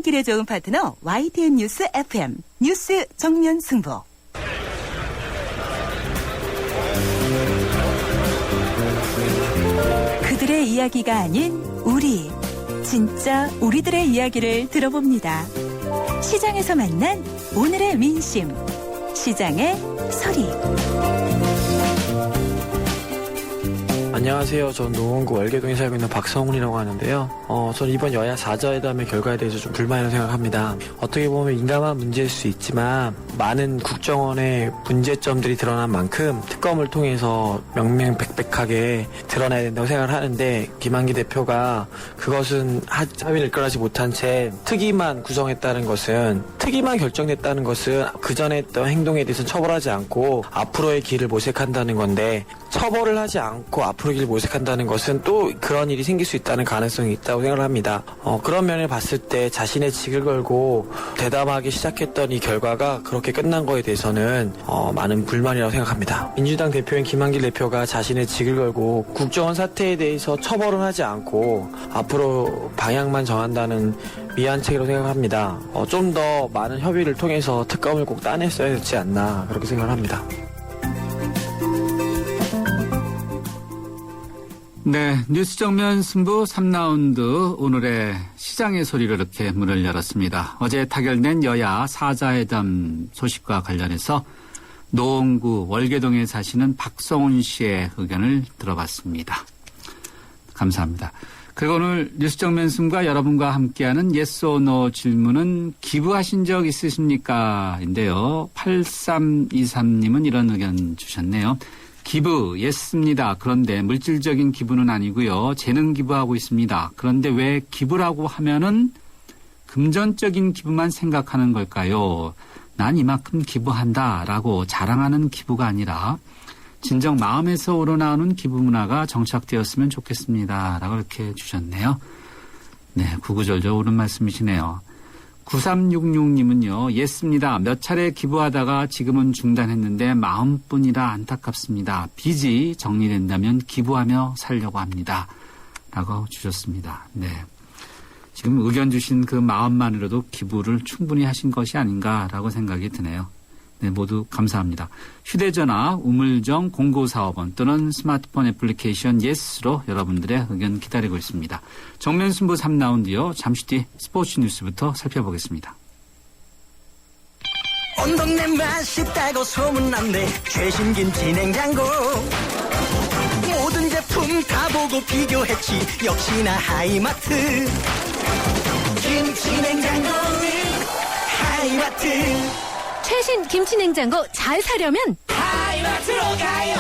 출근길에 좋은 파트너 YTN 뉴스 FM 뉴스 정면 승부. 그들의 이야기가 아닌 우리, 진짜 우리들의 이야기를 들어봅니다. 시장에서 만난 오늘의 민심, 시장의 소리. 안녕하세요. 전 노원구 월계동에 살고 있는 박성훈이라고 하는데요. 저는 이번 여야 4자회담의 결과에 대해서 좀 불만이라고 생각합니다. 어떻게 보면 민감한 문제일 수 있지만 많은 국정원의 문제점들이 드러난 만큼 특검을 통해서 명명백백하게 드러나야 된다고 생각을 하는데, 김한기 대표가 그것은 합의를 이끌어가지 못한 채 특위만 구성했다는 것은, 특위만 결정됐다는 것은 그전에 했던 행동에 대해서는 처벌하지 않고 앞으로의 길을 모색한다는 건데, 처벌을 하지 않고 앞으로 길을 모색한다는 것은 또 그런 일이 생길 수 있다는 가능성이 있다고 생각을 합니다. 그런 면을 봤을 때 자신의 직을 걸고 대담하게 시작했던 이 결과가 그렇게 끝난 거에 대해서는 많은 불만이라고 생각합니다. 민주당 대표인 김한길 대표가 자신의 직을 걸고 국정원 사태에 대해서 처벌을 하지 않고 앞으로 방향만 정한다는 미안책이라고 생각합니다. 좀 더 많은 협의를 통해서 특검을 꼭 따냈어야 되지 않나, 그렇게 생각을 합니다. 네, 뉴스 정면 승부 3라운드, 오늘의 시장의 소리로 이렇게 문을 열었습니다. 어제 타결된 여야 4자회담 소식과 관련해서 노원구 월계동에 사시는 박성훈 씨의 의견을 들어봤습니다. 감사합니다. 그리고 오늘 뉴스 정면 승부가 여러분과 함께하는 yes or no 질문은 기부하신 적 있으십니까? 인데요. 8323님은 이런 의견 주셨네요. 기부, 예스입니다. 그런데 물질적인 기부는 아니고요. 재능 기부하고 있습니다. 그런데 왜 기부라고 하면은 금전적인 기부만 생각하는 걸까요? 난 이만큼 기부한다라고 자랑하는 기부가 아니라 진정 마음에서 우러나오는 기부 문화가 정착되었으면 좋겠습니다. 라고 이렇게 주셨네요. 네, 구구절절 옳은 말씀이시네요. 9366님은요. 예스입니다. 몇 차례 기부하다가 지금은 중단했는데 마음뿐이라 안타깝습니다. 빚이 정리된다면 기부하며 살려고 합니다. 라고 주셨습니다. 네, 지금 의견 주신 그 마음만으로도 기부를 충분히 하신 것이 아닌가라고 생각이 드네요. 네, 모두 감사합니다. 휴대전화 우물정 0945번 또는 스마트폰 애플리케이션 예스로 여러분들의 의견 기다리고 있습니다. 정면승부 3라운드요. 잠시 뒤 스포츠 뉴스부터 살펴보겠습니다. 온 동네 맛있다고 소문났네. 최신 김치 냉장고, 모든 제품 다 보고 비교했지. 역시나 하이마트. 김치 냉장고는 하이마트. 최신 김치냉장고 잘 사려면 하이마트로 가요.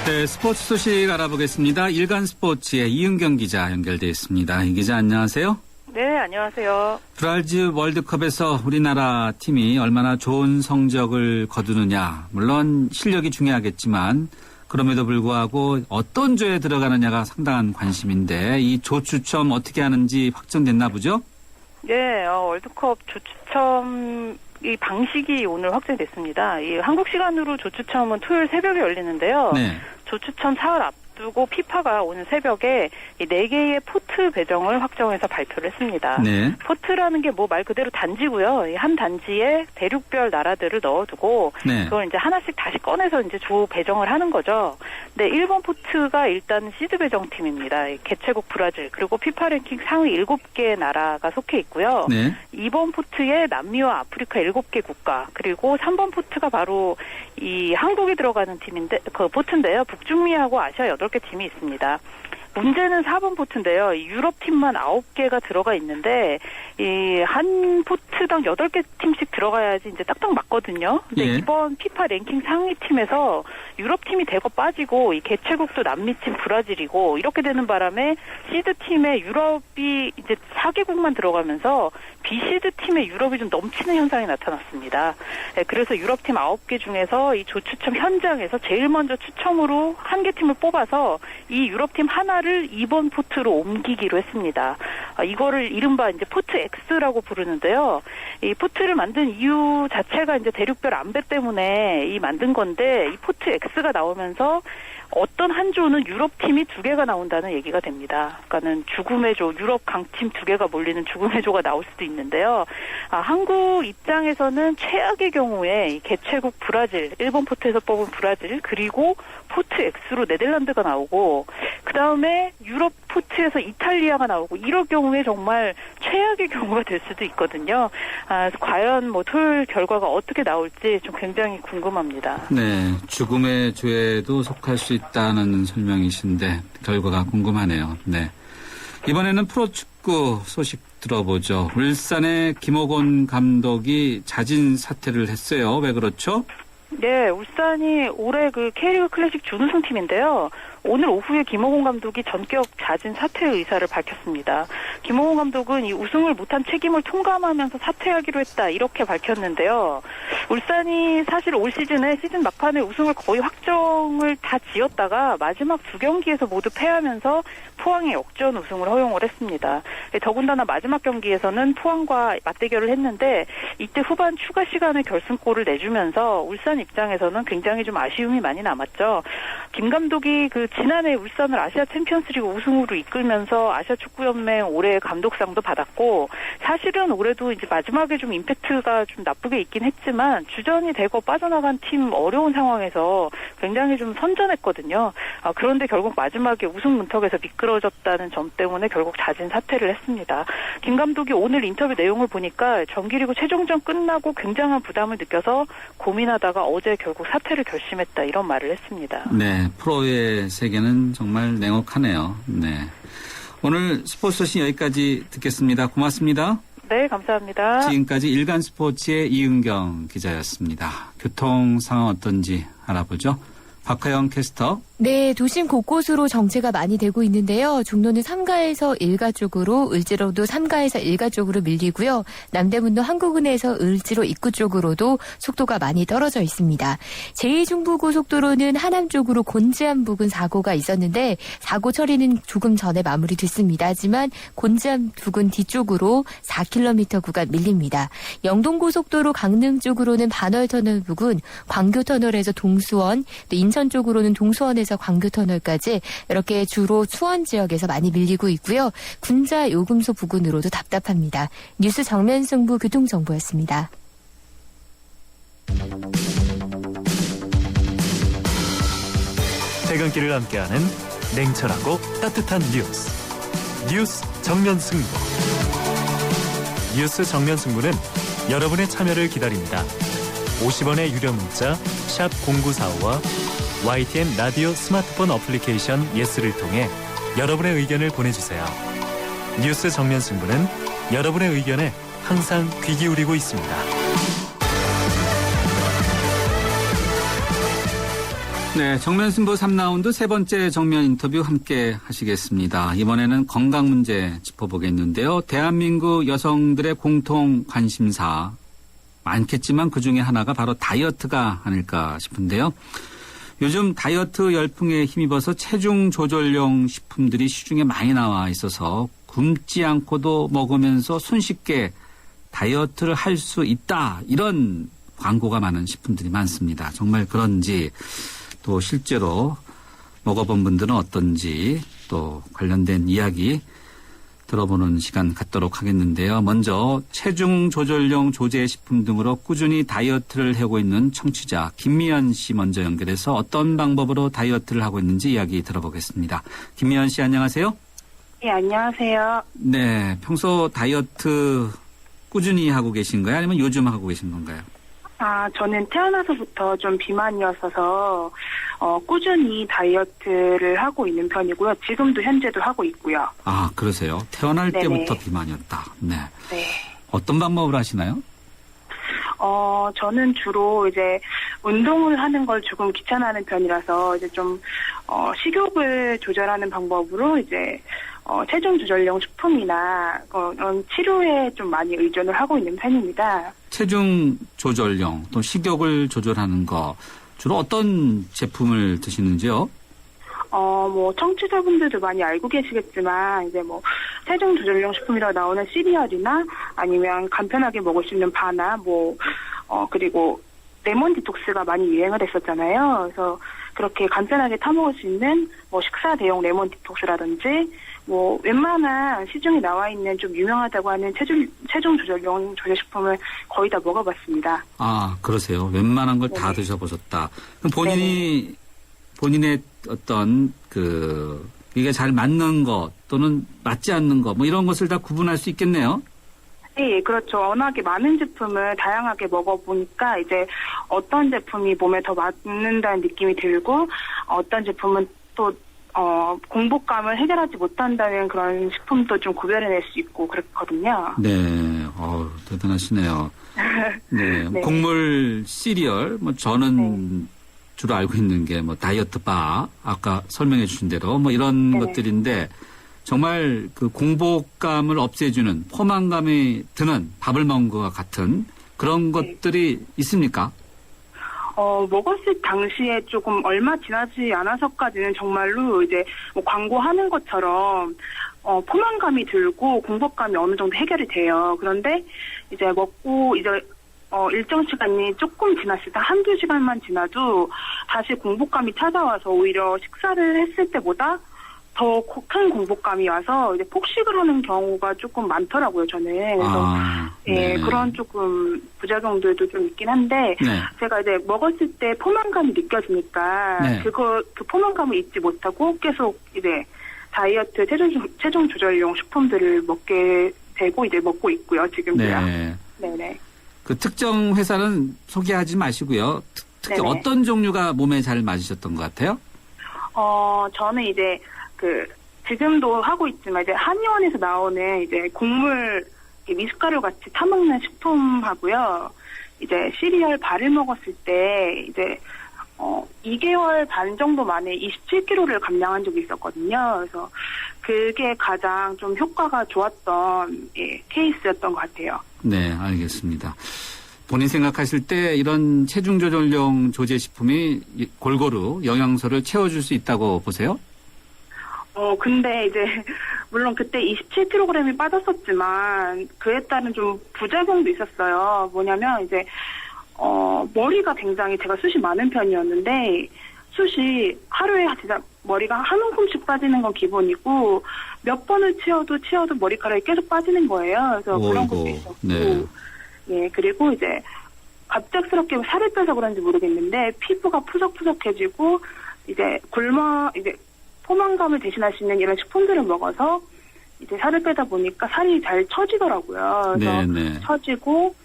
네, 스포츠 소식 알아보겠습니다. 일간 스포츠의 이은경 기자 연결되어 있습니다. 이 기자 안녕하세요. 네, 안녕하세요. 브라질 월드컵에서 우리나라 팀이 얼마나 좋은 성적을 거두느냐, 물론 실력이 중요하겠지만 그럼에도 불구하고 어떤 조에 들어가느냐가 상당한 관심인데, 이 조 추첨 어떻게 하는지 확정됐나 보죠? 네, 월드컵 조 추첨 이 방식이 오늘 확정됐습니다. 이 한국 시간으로 조 추첨은 토요일 새벽에 열리는데요. 네. 조 추첨 사흘 앞두고 피파가 오늘 새벽에 이 4개의 포트 배정을 확정해서 발표를 했습니다. 네. 포트라는 게 뭐 말 그대로 단지고요. 이 한 단지에 대륙별 나라들을 넣어두고 네. 그걸 이제 하나씩 다시 꺼내서 이제 조 배정을 하는 거죠. 네, 1번 포트가 일단 시드 배정팀입니다. 개최국 브라질, 그리고 피파 랭킹 상위 7개 나라가 속해 있고요. 네. 2번 포트에 남미와 아프리카 7개 국가, 그리고 3번 포트가 바로 이 한국이 들어가는 팀인데, 그 포트인데요. 북중미하고 아시아 8개 팀이 있습니다. 문제는 4번 포트인데요. 유럽 팀만 9개가 들어가 있는데, 이 한 포트당 8개 팀씩 들어가야지 이제 딱딱 맞거든요. 근데 예. 이번 피파 랭킹 상위 팀에서 유럽 팀이 대거 빠지고, 이 개최국도 남미 팀 브라질이고, 이렇게 되는 바람에 시드 팀에 유럽이 이제 4개국만 들어가면서 비시드 팀의 유럽이 좀 넘치는 현상이 나타났습니다. 그래서 유럽팀 9개 중에서 이 조추첨 현장에서 제일 먼저 추첨으로 한 개 팀을 뽑아서 이 유럽팀 하나를 2번 포트로 옮기기로 했습니다. 이거를 이른바 이제 포트 X라고 부르는데요. 이 포트를 만든 이유 자체가 이제 대륙별 안배 때문에 이 만든 건데 이 포트 X가 나오면서 어떤 한 조는 유럽팀이 2개가 나온다는 얘기가 됩니다. 그러니까는 죽음의 조, 유럽 강팀 2개가 몰리는 죽음의 조가 나올 수도 있는데요. 한국 입장에서는 최악의 경우에 이 개최국 브라질, 1번 포트에서 뽑은 브라질, 그리고 포트 X로 네덜란드가 나오고 그 다음에 유럽 포트에서 이탈리아가 나오고 이럴 경우에 정말 최악의 경우가 될 수도 있거든요. 과연 뭐 토요일 결과가 어떻게 나올지 좀 굉장히 궁금합니다. 네, 죽음의 조에도 속할 수 있다는 설명이신데 결과가 궁금하네요. 네, 이번에는 프로축구 소식 들어보죠. 울산의 김호곤 감독이 자진 사퇴를 했어요. 왜 그렇죠? 네, 울산이 올해 그 K리그 클래식 준우승팀인데요. 오늘 오후에 김호곤 감독이 전격 자진 사퇴 의사를 밝혔습니다. 김호곤 감독은 이 우승을 못한 책임을 통감하면서 사퇴하기로 했다 이렇게 밝혔는데요. 울산이 사실 올 시즌에 시즌 막판에 우승을 거의 확정을 다 지었다가 마지막 2경기에서 모두 패하면서 포항의 역전 우승을 허용을 했습니다. 더군다나 마지막 경기에서는 포항과 맞대결을 했는데 이때 후반 추가 시간에 결승골을 내주면서 울산 입장에서는 굉장히 좀 아쉬움이 많이 남았죠. 김 감독이 그 지난해 울산을 아시아 챔피언스리그 우승으로 이끌면서 아시아 축구연맹 올해 감독상도 받았고 사실은 올해도 이제 마지막에 좀 임팩트가 좀 나쁘게 있긴 했지만 주전이 되고 빠져나간 팀 어려운 상황에서 굉장히 좀 선전했거든요. 그런데 결국 마지막에 우승 문턱에서 미끄러졌다는 점 때문에 결국 자진 사퇴를 했습니다. 김 감독이 오늘 인터뷰 내용을 보니까 정기리그 최종전 끝나고 굉장한 부담을 느껴서 고민하다가 어제 결국 사퇴를 결심했다 이런 말을 했습니다. 네, 프로의 세계는 정말 냉혹하네요. 네, 오늘 스포츠 소식 여기까지 듣겠습니다. 고맙습니다. 네, 감사합니다. 지금까지 일간스포츠의 이은경 기자였습니다. 교통 상황 어떤지 알아보죠. 박하영 캐스터. 네, 도심 곳곳으로 정체가 많이 되고 있는데요. 종로는 3가에서 일가 쪽으로, 을지로도 3가에서 일가 쪽으로 밀리고요. 남대문도 한국은행에서 을지로 입구 쪽으로도 속도가 많이 떨어져 있습니다. 제2중부고속도로는 하남 쪽으로 곤지암 부근 사고가 있었는데 사고 처리는 조금 전에 마무리됐습니다. 하지만 곤지암 부근 뒤쪽으로 4km 구간 밀립니다. 영동고속도로 강릉 쪽으로는 반월터널 부근, 광교터널에서 동수원, 또 인천 쪽으로는 동수원에서 광교터널까지 이렇게 주로 수원 지역에서 많이 밀리고 있고요. 군자 요금소 부근으로도 답답합니다. 뉴스 정면 승부 교통정보였습니다. 퇴근길을 함께하는 냉철하고 따뜻한 뉴스 정면 승부. 뉴스 정면 승부는 여러분의 참여를 기다립니다. 50원의 유료 문자 샵 0945와 YTN 라디오 스마트폰 어플리케이션 예스를 통해 여러분의 의견을 보내주세요. 뉴스 정면 승부는 여러분의 의견에 항상 귀 기울이고 있습니다. 네, 정면 승부 3라운드 세 번째 정면 인터뷰 함께 하시겠습니다. 이번에는 건강 문제 짚어보겠는데요. 대한민국 여성들의 공통 관심사 많겠지만 그중에 하나가 바로 다이어트가 아닐까 싶은데요. 요즘 다이어트 열풍에 힘입어서 체중 조절용 식품들이 시중에 많이 나와 있어서 굶지 않고도 먹으면서 손쉽게 다이어트를 할 수 있다. 이런 광고가 많은 식품들이 많습니다. 정말 그런지 또 실제로 먹어본 분들은 어떤지 또 관련된 이야기 들어보는 시간 갖도록 하겠는데요. 먼저 체중 조절용 조제 식품 등으로 꾸준히 다이어트를 하고 있는 청취자 김미연 씨 먼저 연결해서 어떤 방법으로 다이어트를 하고 있는지 이야기 들어보겠습니다. 김미연 씨 안녕하세요. 네, 안녕하세요. 네, 평소 다이어트 꾸준히 하고 계신가요? 아니면 요즘 하고 계신 건가요? 저는 태어나서부터 좀 비만이었어서 꾸준히 다이어트를 하고 있는 편이고요. 지금도 현재도 하고 있고요. 아, 그러세요? 태어날 네네. 때부터 비만이었다. 네. 네. 어떤 방법을 하시나요? 저는 주로 이제 운동을 하는 걸 조금 귀찮아하는 편이라서 이제 좀 식욕을 조절하는 방법으로 이제 체중 조절용 식품이나 이런 치료에 좀 많이 의존을 하고 있는 편입니다. 체중 조절용 또 식욕을 조절하는 거 주로 어떤 제품을 드시는지요? 청취자분들도 많이 알고 계시겠지만, 이제 체중 조절용 식품이라고 나오는 시리얼이나 아니면 간편하게 먹을 수 있는 바나, 그리고 레몬 디톡스가 많이 유행을 했었잖아요. 그래서 그렇게 간편하게 타먹을 수 있는 식사 대용 레몬 디톡스라든지, 웬만한 시중에 나와 있는 좀 유명하다고 하는 체중 조절용 조제식품을 거의 다 먹어봤습니다. 아, 그러세요. 웬만한 걸 다 드셔보셨다. 그럼 본인의 어떤 이게 잘 맞는 것 또는 맞지 않는 것 이런 것을 다 구분할 수 있겠네요. 네, 그렇죠. 워낙에 많은 제품을 다양하게 먹어보니까 이제 어떤 제품이 몸에 더 맞는다는 느낌이 들고 어떤 제품은 또 공복감을 해결하지 못한다는 그런 식품도 좀 구별해낼 수 있고 그렇거든요. 네, 대단하시네요. 네, 네. 곡물 시리얼, 저는 주로 알고 있는 게 다이어트 바, 아까 설명해 주신 대로 이런 네. 것들인데 정말 그 공복감을 없애주는 포만감이 드는 밥을 먹은 것과 같은 그런 것들이 있습니까? 먹었을 당시에 조금 얼마 지나지 않아서까지는 정말로 이제 광고하는 것처럼 포만감이 들고 공복감이 어느 정도 해결이 돼요. 그런데 이제 먹고 이제 일정 시간이 조금 지났을 때 한두 시간만 지나도 다시 공복감이 찾아와서 오히려 식사를 했을 때보다 더 큰 공복감이 와서 이제 폭식을 하는 경우가 조금 많더라고요, 저는. 그래서 네. 그런 조금 부작용들도 좀 있긴 한데 네. 제가 이제 먹었을 때 포만감이 느껴지니까 네. 그 포만감을 잊지 못하고 계속 이제 다이어트 체중 조절용 식품들을 먹게 되고 이제 먹고 있고요, 지금도요. 네. 네네. 그 특정 회사는 소개하지 마시고요. 특히 네네. 어떤 종류가 몸에 잘 맞으셨던 것 같아요? 저는 이제 지금도 하고 있지만 이제 한의원에서 나오는 이제 곡물 미숫가루 같이 타먹는 식품하고요. 이제 시리얼 바를 먹었을 때 이제 2개월 반 정도 만에 27kg를 감량한 적이 있었거든요. 그래서 그게 가장 좀 효과가 좋았던 케이스였던 것 같아요. 네, 알겠습니다. 본인 생각하실 때 이런 체중 조절용 조제식품이 골고루 영양소를 채워줄 수 있다고 보세요? 근데 이제 물론 그때 27kg이 빠졌었지만 그에 따른 좀 부작용도 있었어요. 뭐냐면 이제 머리가 굉장히 제가 숱이 많은 편이었는데 숱이 하루에 진짜 머리가 한 움큼씩 빠지는 건 기본이고 몇 번을 치워도 머리카락이 계속 빠지는 거예요. 그래서 그런 것도 있었고. 네. 예, 그리고 이제 갑작스럽게 살을 빼서 그런지 모르겠는데 피부가 푸석푸석해지고 이제 포만감을 대신할 수 있는 이런 식품들을 먹어서 이제 살을 빼다 보니까 살이 잘 처지더라고요. 그래서 네. 처지고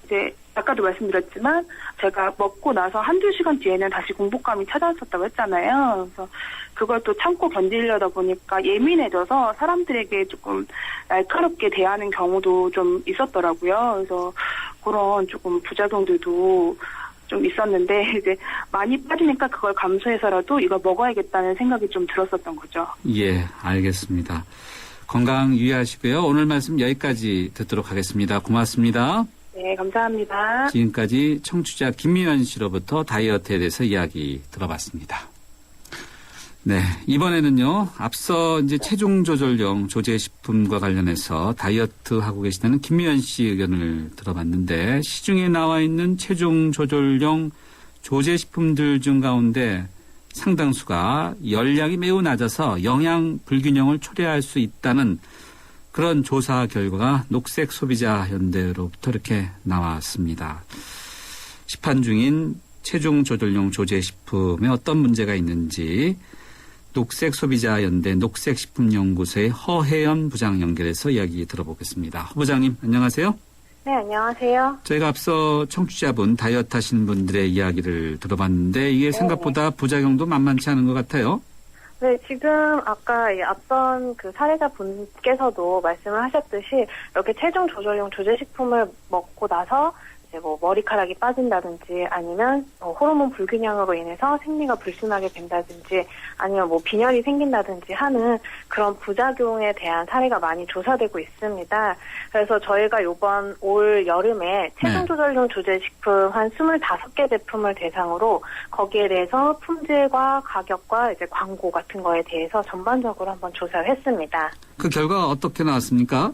이제 아까도 말씀드렸지만 제가 먹고 나서 한두 시간 뒤에는 다시 공복감이 찾아왔었다고 했잖아요. 그래서 그걸 또 참고 견디려다 보니까 예민해져서 사람들에게 조금 날카롭게 대하는 경우도 좀 있었더라고요. 그래서 그런 조금 부작용들도 좀 있었는데 이제 많이 빠지니까 그걸 감수해서라도 이걸 먹어야겠다는 생각이 좀 들었었던 거죠. 예, 알겠습니다. 건강 유의하시고요. 오늘 말씀 여기까지 듣도록 하겠습니다. 고맙습니다. 네, 감사합니다. 지금까지 청취자 김미연 씨로부터 다이어트에 대해서 이야기 들어봤습니다. 네, 이번에는요, 앞서 이제 체중 조절용 조제식품과 관련해서 다이어트 하고 계시다는 김미연 씨 의견을 들어봤는데, 시중에 나와 있는 체중 조절용 조제식품들 중 가운데 상당수가 열량이 매우 낮아서 영양 불균형을 초래할 수 있다는 그런 조사 결과가 녹색 소비자 연대로부터 이렇게 나왔습니다. 시판 중인 체중 조절용 조제식품에 어떤 문제가 있는지 녹색 소비자 연대 녹색식품연구소의 허혜연 부장 연결해서 이야기 들어보겠습니다. 허 부장님 안녕하세요. 네, 안녕하세요. 저희가 앞서 청취자분 다이어트 하시는 분들의 이야기를 들어봤는데 이게 생각보다 부작용도 만만치 않은 것 같아요. 네, 지금 아까 앞선 그 사례자분께서도 말씀을 하셨듯이 이렇게 체중 조절용 조제식품을 먹고 나서 이제 뭐 머리카락이 빠진다든지 아니면 호르몬 불균형으로 인해서 생리가 불순하게 된다든지 아니면 뭐 빈혈이 생긴다든지 하는 그런 부작용에 대한 사례가 많이 조사되고 있습니다. 그래서 저희가 이번 올 여름에 체중 조절용 조제식품 한 25개 제품을 대상으로 거기에 대해서 품질과 가격과 이제 광고 같은 거에 대해서 전반적으로 한번 조사를 했습니다. 그 결과가 어떻게 나왔습니까?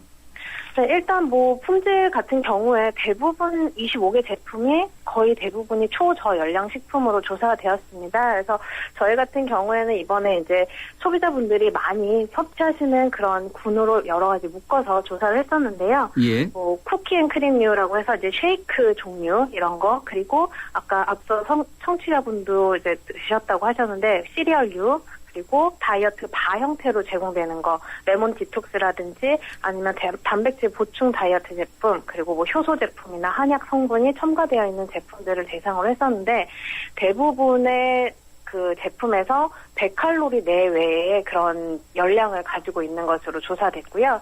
네, 일단 뭐 품질 같은 경우에 대부분 25개 제품이 거의 대부분이 초저열량 식품으로 조사가 되었습니다. 그래서 저희 같은 경우에는 이번에 이제 소비자분들이 많이 섭취하시는 그런 군으로 여러 가지 묶어서 조사를 했었는데요. 예. 뭐 쿠키앤크림류라고 해서 이제 쉐이크 종류 이런 거, 그리고 아까 앞서 청취자분도 이제 드셨다고 하셨는데 시리얼류, 그리고 다이어트 바 형태로 제공되는 거, 레몬 디톡스라든지 아니면 단백질 보충 다이어트 제품, 그리고 뭐 효소 제품이나 한약 성분이 첨가되어 있는 제품들을 대상으로 했었는데 대부분의 그 제품에서 100칼로리 내외의 그런 열량을 가지고 있는 것으로 조사됐고요.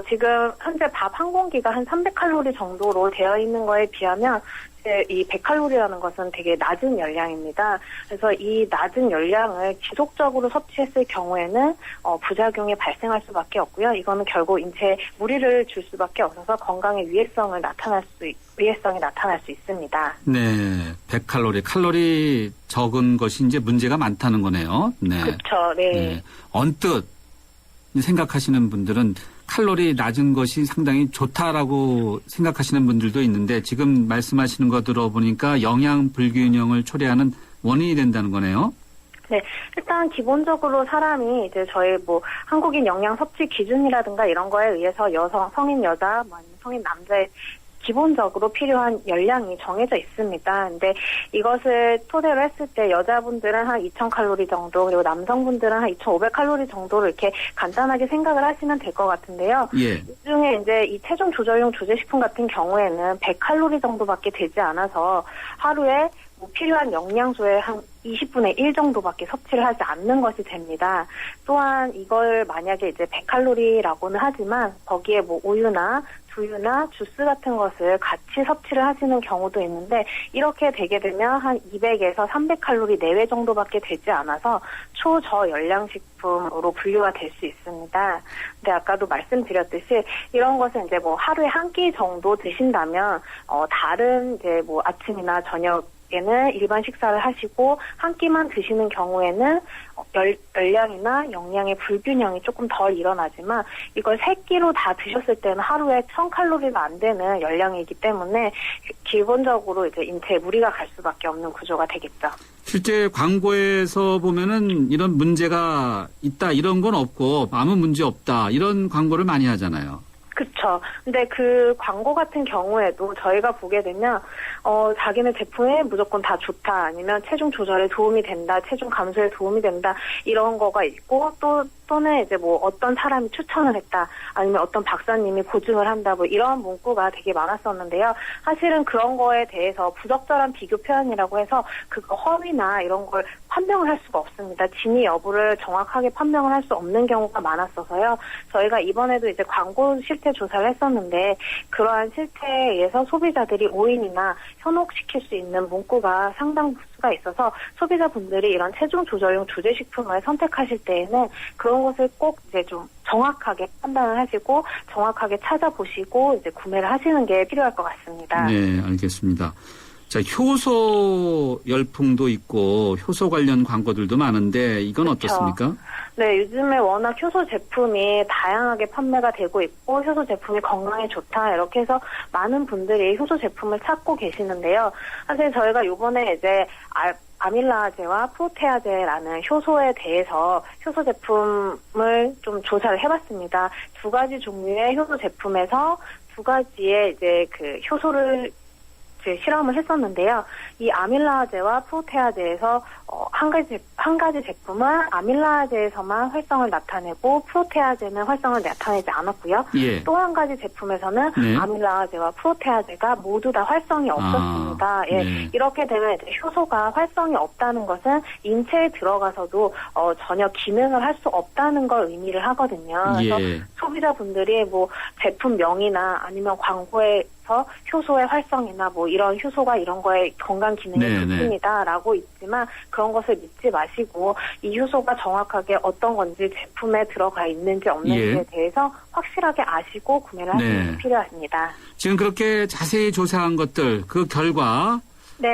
지금 현재 밥 한 공기가 한 300칼로리 정도로 되어 있는 거에 비하면 이 100칼로리라는 것은 되게 낮은 열량입니다. 그래서 이 낮은 열량을 지속적으로 섭취했을 경우에는 부작용이 발생할 수밖에 없고요. 이거는 결국 인체에 무리를 줄 수밖에 없어서 건강의 위해성이 나타날 수 있습니다. 네, 100칼로리. 칼로리 적은 것이 이제 문제가 많다는 거네요. 네. 그렇죠. 네. 네. 언뜻 생각하시는 분들은 칼로리 낮은 것이 상당히 좋다라고 생각하시는 분들도 있는데 지금 말씀하시는 거 들어보니까 영양 불균형을 초래하는 원인이 된다는 거네요. 네, 일단 기본적으로 사람이 이제 저희 뭐 한국인 영양 섭취 기준이라든가 이런 거에 의해서 여성, 성인 여자, 뭐 아니면 성인 남자의 기본적으로 필요한 열량이 정해져 있습니다. 근데 이것을 토대로 했을 때 여자분들은 한 2,000칼로리 정도, 그리고 남성분들은 한 2,500칼로리 정도로 이렇게 간단하게 생각을 하시면 될 것 같은데요. 예. 이 중에 이제 이 체중 조절용 조제식품 같은 경우에는 100칼로리 정도밖에 되지 않아서 하루에 뭐 필요한 영양소의 한 20분의 1 정도밖에 섭취를 하지 않는 것이 됩니다. 또한 이걸 만약에 이제 100칼로리라고는 하지만 거기에 뭐 우유나 두유나 주스 같은 것을 같이 섭취를 하시는 경우도 있는데 이렇게 되게 되면 한 200에서 300칼로리 내외 정도밖에 되지 않아서 초저열량식품으로 분류가 될 수 있습니다. 근데 아까도 말씀드렸듯이 이런 것은 이제 뭐 하루에 한 끼 정도 드신다면 다른 이제 뭐 아침이나 저녁에는 일반 식사를 하시고 한 끼만 드시는 경우에는 열량이나 영양의 불균형이 조금 덜 일어나지만 이걸 3끼로 다 드셨을 때는 하루에 1000칼로리가 안 되는 열량이기 때문에 기본적으로 이제 인체에 무리가 갈 수밖에 없는 구조가 되겠죠. 실제 광고에서 보면은 이런 문제가 있다 이런 건 없고 아무 문제 없다 이런 광고를 많이 하잖아요. 그렇죠. 근데 그 광고 같은 경우에도 저희가 보게 되면 자기네 제품에 무조건 다 좋다 아니면 체중 조절에 도움이 된다, 체중 감소에 도움이 된다 이런 거가 있고 또는 이제 뭐 어떤 사람이 추천을 했다 아니면 어떤 박사님이 보증을 한다 뭐 이런 문구가 되게 많았었는데요. 사실은 그런 거에 대해서 부적절한 비교 표현이라고 해서 그거 허위나 이런 걸 판명을 할 수가 없습니다. 진위 여부를 정확하게 판명을 할 수 없는 경우가 많았어서요. 저희가 이번에도 이제 광고 실태 조사를 했었는데 그러한 실태에 의해서 소비자들이 오인이나 현혹시킬 수 있는 문구가 상당 부수가 있어서 소비자분들이 이런 체중 조절용 조제식품을 선택하실 때에는 그런 것을 꼭 이제 좀 정확하게 판단을 하시고 정확하게 찾아보시고 이제 구매를 하시는 게 필요할 것 같습니다. 네, 알겠습니다. 자, 효소 열풍도 있고 효소 관련 광고들도 많은데 이건 그렇죠. 어떻습니까? 네, 요즘에 워낙 효소 제품이 다양하게 판매가 되고 있고 효소 제품이 건강에 좋다 이렇게 해서 많은 분들이 효소 제품을 찾고 계시는데요. 사실 저희가 이번에 이제 아밀라아제와 프로테아제라는 효소에 대해서 효소 제품을 좀 조사를 해봤습니다. 2가지 종류의 효소 제품에서 2가지의 이제 그 효소를 실험을 했었는데요. 이 아밀라아제와 프로테아제에서 한 가지 제품은 아밀라아제에서만 활성을 나타내고 프로테아제는 활성을 나타내지 않았고요. 예. 또 한 가지 제품에서는 네. 아밀라아제와 프로테아제가 모두 다 활성이 없었습니다. 예. 네. 이렇게 되면 이제 효소가 활성이 없다는 것은 인체에 들어가서도 전혀 기능을 할 수 없다는 걸 의미를 하거든요. 그래서 예. 소비자분들이 뭐 제품명이나 아니면 광고에 효소의 활성이나 뭐 이런 효소가 이런 거에 건강 기능이 좋습니다라고 있지만 그런 것을 믿지 마시고 이 효소가 정확하게 어떤 건지 제품에 들어가 있는지 없는지에 대해서 확실하게 아시고 구매를 하시는 게 필요합니다. 지금 그렇게 자세히 조사한 것들 그 결과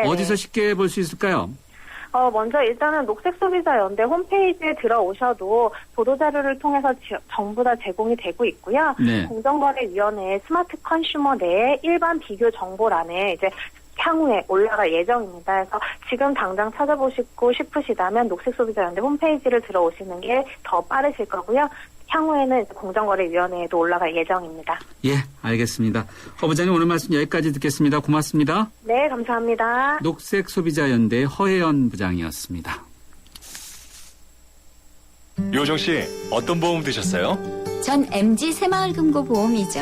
어디서 쉽게 볼 수 있을까요? 먼저 일단은 녹색소비자연대 홈페이지에 들어오셔도 보도자료를 통해서 전부 다 제공이 되고 있고요. 공정거래위원회의 스마트 컨슈머 내에 일반 비교 정보란에 이제 향후에 올라갈 예정입니다. 그래서 지금 당장 찾아보시고 싶으시다면 녹색소비자연대 홈페이지를 들어오시는 게 더 빠르실 거고요. 향후에는 공정거래위원회에도 올라갈 예정입니다. 예, 알겠습니다. 허 부장님 오늘 말씀 여기까지 듣겠습니다. 고맙습니다. 네, 감사합니다. 녹색소비자연대 허혜연 부장이었습니다. 요정 씨, 어떤 보험 드셨어요? 전 MG 새마을금고보험이죠.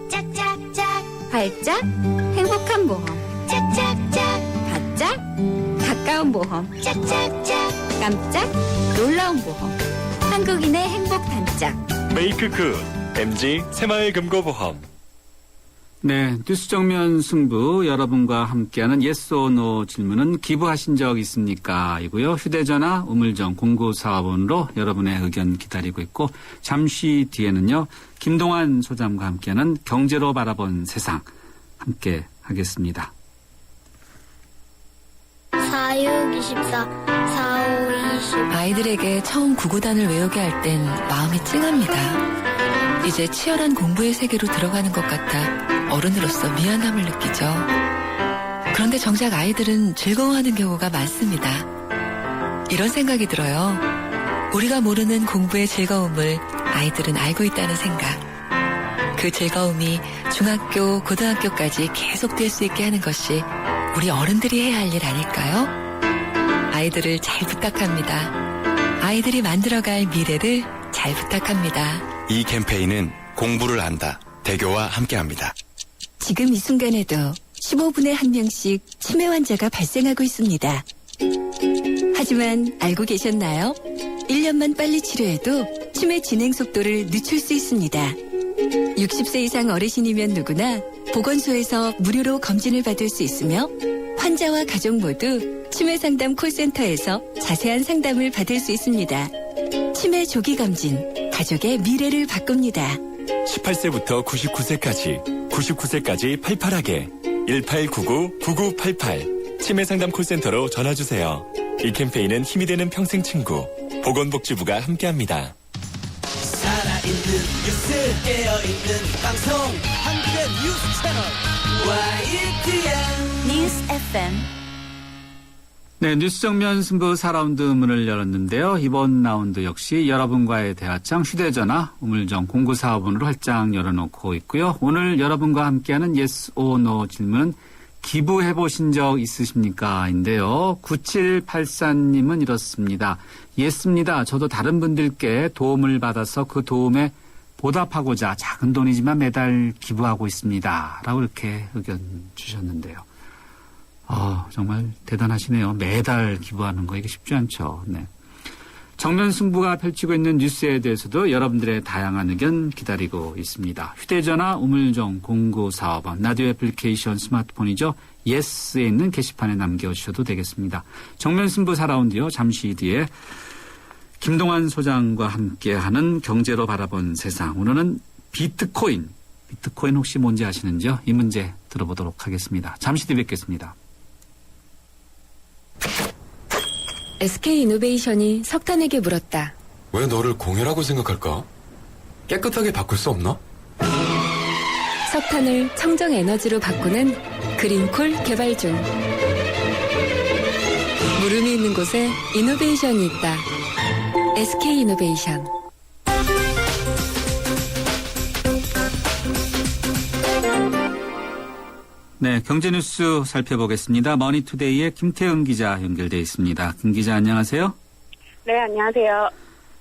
짝짝짝 발짝 행복한 보험. 짝짝짝 바짝 가까운 보험. 짝짝짝 깜짝 놀라운 보험. 한국인의 행복 단짝. 메이크 굿 MG 새마을금고보험. 네, 뉴스 정면 승부 여러분과 함께하는 yes or no 질문은 기부하신 적 있습니까? 이고요. 휴대전화 우물정 0945번으로 여러분의 의견 기다리고 있고 잠시 뒤에는요. 김동완 소장과 함께하는 경제로 바라본 세상 함께 하겠습니다. 46, 24, 45, 20. 아이들에게 처음 구구단을 외우게 할 땐 마음이 찡합니다. 이제 치열한 공부의 세계로 들어가는 것 같아 어른으로서 미안함을 느끼죠. 그런데 정작 아이들은 즐거워하는 경우가 많습니다. 이런 생각이 들어요. 우리가 모르는 공부의 즐거움을 아이들은 알고 있다는 생각. 그 즐거움이 중학교, 고등학교까지 계속될 수 있게 하는 것이 우리 어른들이 해야 할 일 아닐까요? 아이들을 잘 부탁합니다. 아이들이 만들어갈 미래를 잘 부탁합니다. 이 캠페인은 공부를 안다. 대교와 함께합니다. 지금 이 순간에도 15분에 한 명씩 치매 환자가 발생하고 있습니다. 하지만 알고 계셨나요? 1년만 빨리 치료해도 치매 진행 속도를 늦출 수 있습니다. 60세 이상 어르신이면 누구나 보건소에서 무료로 검진을 받을 수 있으며 환자와 가족 모두 치매 상담 콜센터에서 자세한 상담을 받을 수 있습니다. 치매 조기 검진, 가족의 미래를 바꿉니다. 18세부터 99세까지 99세까지 팔팔하게 1899-9988 치매상담 콜센터로 전화주세요. 이 캠페인은 힘이 되는 평생친구 보건복지부가 함께합니다. 살아있는 뉴스 깨어있는 방송 한국의 뉴스 채널 YTN 뉴스 FM. 네, 뉴스 정면 승부 4라운드 문을 열었는데요. 이번 라운드 역시 여러분과의 대화창 휴대전화 우물정 0945번으로 활짝 열어놓고 있고요. 오늘 여러분과 함께하는 yes or no 질문은 기부해보신 적 있으십니까? 인데요. 9784님은 이렇습니다. 예스입니다. 저도 다른 분들께 도움을 받아서 그 도움에 보답하고자 작은 돈이지만 매달 기부하고 있습니다. 라고 이렇게 의견 주셨는데요. 정말 대단하시네요. 매달 기부하는 거 이게 쉽지 않죠. 네. 정면 승부가 펼치고 있는 뉴스에 대해서도 여러분들의 다양한 의견 기다리고 있습니다. 휴대전화 우물정 0945번 라디오 애플리케이션 스마트폰이죠. 예스에 있는 게시판에 남겨주셔도 되겠습니다. 정면 승부 4라운드요. 잠시 뒤에 김동완 소장과 함께하는 경제로 바라본 세상. 오늘은 비트코인. 비트코인 혹시 뭔지 아시는지요? 이 문제 들어보도록 하겠습니다. 잠시 뒤에 뵙겠습니다. SK이노베이션이 석탄에게 물었다. 왜 너를 공유라고 생각할까? 깨끗하게 바꿀 수 없나? 석탄을 청정에너지로 바꾸는 그린콜 개발 중. 물음이 있는 곳에 이노베이션이 있다. SK이노베이션. 네, 경제뉴스 살펴보겠습니다. 머니투데이의 김태은 기자 연결되어 있습니다. 김 기자 안녕하세요. 네, 안녕하세요.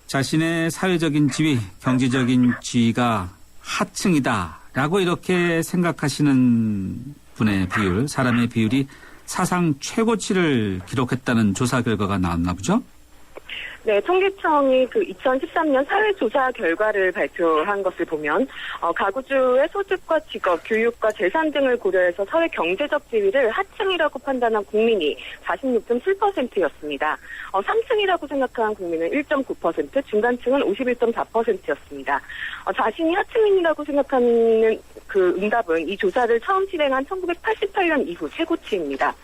자신의 사회적인 지위, 경제적인 지위가 하층이다라고 이렇게 생각하시는 분의 비율, 사람의 비율이 사상 최고치를 기록했다는 조사 결과가 나왔나 보죠? 네, 통계청이 그 2013년 사회조사 결과를 발표한 것을 보면 가구주의 소득과 직업, 교육과 재산 등을 고려해서 사회 경제적 지위를 하층이라고 판단한 국민이 46.7%였습니다. 상층이라고 생각한 국민은 1.9%, 중간층은 51.4%였습니다. 자신이 하층인이라고 생각하는 그 응답은 이 조사를 처음 실행한 1988년 이후 최고치입니다.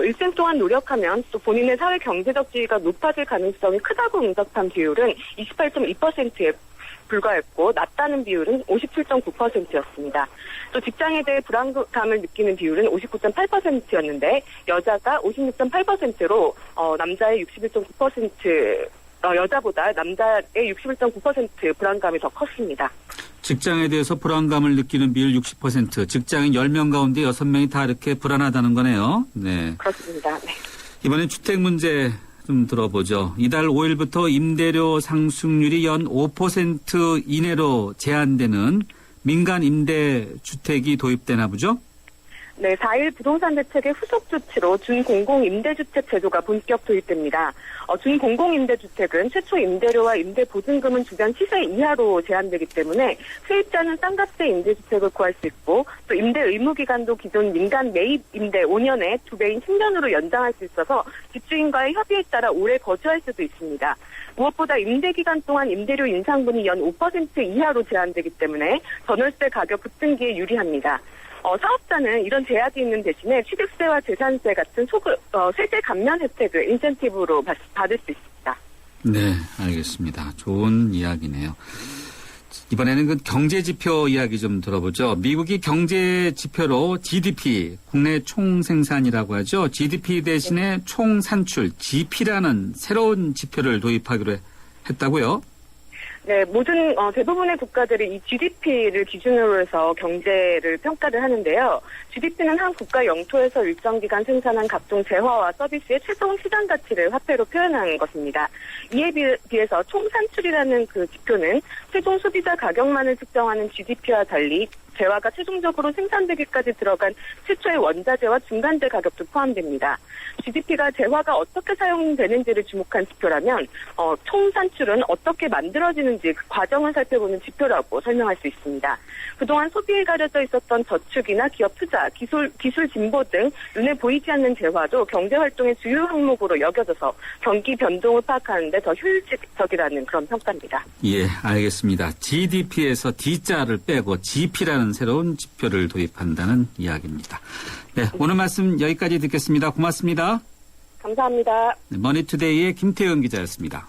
일생 동안 노력하면 또 본인의 사회 경제적 지위가 높아질 가능성이 크다고 응답한 비율은 28.2%에 불과했고 낮다는 비율은 57.9%였습니다. 또 직장에 대해 불안감을 느끼는 비율은 59.8%였는데 여자가 56.8%로 남자의 61.9% 여자보다 남자의 61.9% 불안감이 더 컸습니다. 직장에 대해서 불안감을 느끼는 비율 60%, 직장인 10명 가운데 6명이 다 이렇게 불안하다는 거네요. 네. 그렇습니다. 네. 이번엔 주택 문제 좀 들어보죠. 이달 5일부터 임대료 상승률이 연 5% 이내로 제한되는 민간 임대주택이 도입되나 보죠? 네, 4일 부동산 대책의 후속 조치로 준공공임대주택 제도가 본격 도입됩니다. 준공공임대주택은 최초 임대료와 임대보증금은 주변 시세 이하로 제한되기 때문에 세입자는 싼 값에 임대주택을 구할 수 있고 또 임대 의무 기간도 기존 민간 매입 임대 5년에 2배인 10년으로 연장할 수 있어서 집주인과의 협의에 따라 오래 거주할 수도 있습니다. 무엇보다 임대 기간 동안 임대료 인상분이 연 5% 이하로 제한되기 때문에 전월세 가격 급등기에 유리합니다. 사업자는 이런 제약이 있는 대신에 취득세와 재산세 같은 세제 감면 혜택을 인센티브로 받을 수 있습니다. 네, 알겠습니다. 좋은 이야기네요. 이번에는 그 경제 지표 이야기 좀 들어보죠. 미국이 경제 지표로 GDP, 국내 총생산이라고 하죠. GDP 대신에 총산출, GP라는 새로운 지표를 도입하기로 했다고요? 네, 대부분의 국가들이 이 GDP를 기준으로 해서 경제를 평가를 하는데요. GDP는 한 국가 영토에서 일정 기간 생산한 각종 재화와 서비스의 최종 시장 가치를 화폐로 표현하는 것입니다. 이에 비해서 총산출이라는 그 지표는 최종 소비자 가격만을 측정하는 GDP와 달리 재화가 최종적으로 생산되기까지 들어간 최초의 원자재와 중간재 가격도 포함됩니다. GDP가 재화가 어떻게 사용되는지를 주목한 지표라면 총산출은 어떻게 만들어지는지 그 과정을 살펴보는 지표라고 설명할 수 있습니다. 그동안 소비에 가려져 있었던 저축이나 기업 투자, 기술 진보 등 눈에 보이지 않는 재화도 경제활동의 주요 항목으로 여겨져서 경기 변동을 파악하는 데 더 효율적이라는 그런 평가입니다. 예, 알겠습니다. GDP에서 D자를 빼고 GP라는 새로운 지표를 도입한다는 이야기입니다. 네, 오늘 말씀 여기까지 듣겠습니다. 고맙습니다. 감사합니다. 네, 머니투데이의 김태현 기자였습니다.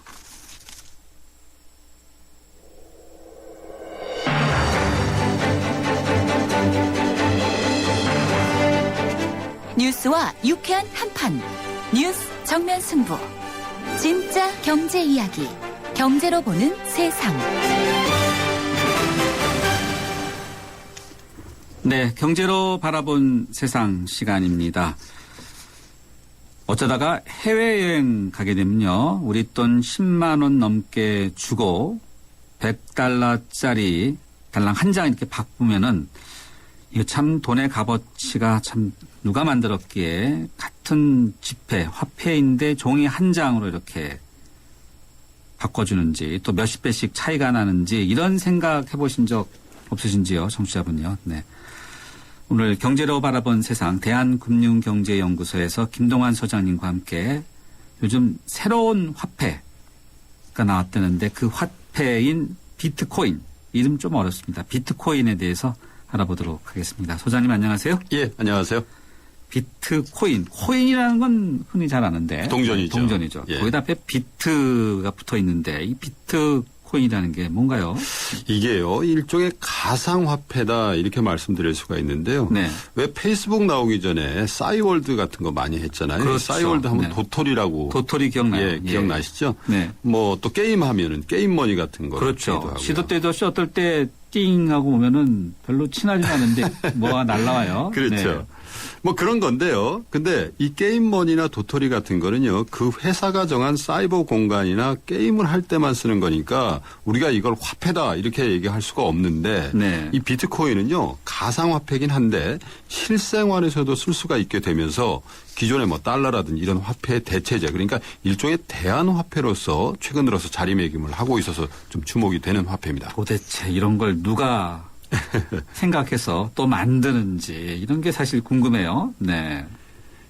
뉴스와 유쾌한 한판. 뉴스 정면 승부. 진짜 경제 이야기. 경제로 보는 세상. 네, 경제로 바라본 세상 시간입니다. 어쩌다가 해외여행 가게 되면요. 우리 돈 10만 원 넘게 주고 $100짜리 달랑 한 장 이렇게 바꾸면은 이거 참 돈의 값어치가 참 누가 만들었기에 같은 지폐, 화폐인데 종이 한 장으로 이렇게 바꿔주는지 또 몇십 배씩 차이가 나는지 이런 생각 해보신 적 없으신지요? 청취자분요. 네. 오늘 경제로 바라본 세상 대한금융경제연구소에서 김동환 소장님과 함께 요즘 새로운 화폐가 나왔다는데 그 화폐인 비트코인, 이름 좀 어렵습니다. 비트코인에 대해서 알아보도록 하겠습니다. 소장님 안녕하세요. 예, 안녕하세요. 비트코인, 코인이라는 건 흔히 잘 아는데 동전이죠. 동전이죠. 예. 거기다 앞에 비트가 붙어 있는데 이 비트코인이라는 게 뭔가요? 이게요, 일종의 가상화폐다 이렇게 말씀드릴 수가 있는데요. 네. 왜 페이스북 나오기 전에 싸이월드 같은 거 많이 했잖아요. 그렇죠. 싸이월드 하면 네. 도토리라고. 도토리 기억나요? 예, 기억나시죠? 네. 뭐 또 게임 하면은 게임머니 같은 거. 그렇죠. 시도 때도 시 어떨 때 띵 하고 오면은 별로 친하지 않은데 뭐가 날라와요. 그렇죠. 네. 뭐 그런 건데요. 근데 이 게임머니나 도토리 같은 거는요. 그 회사가 정한 사이버 공간이나 게임을 할 때만 쓰는 거니까 우리가 이걸 화폐다 이렇게 얘기할 수가 없는데 네. 이 비트코인은요. 가상화폐긴 한데 실생활에서도 쓸 수가 있게 되면서 기존의 뭐 달러라든지 이런 화폐의 대체제 그러니까 일종의 대안화폐로서 최근 들어서 자리매김을 하고 있어서 좀 주목이 되는 화폐입니다. 도대체 이런 걸 누가 생각해서 또 만드는지 이런 게 사실 궁금해요. 네.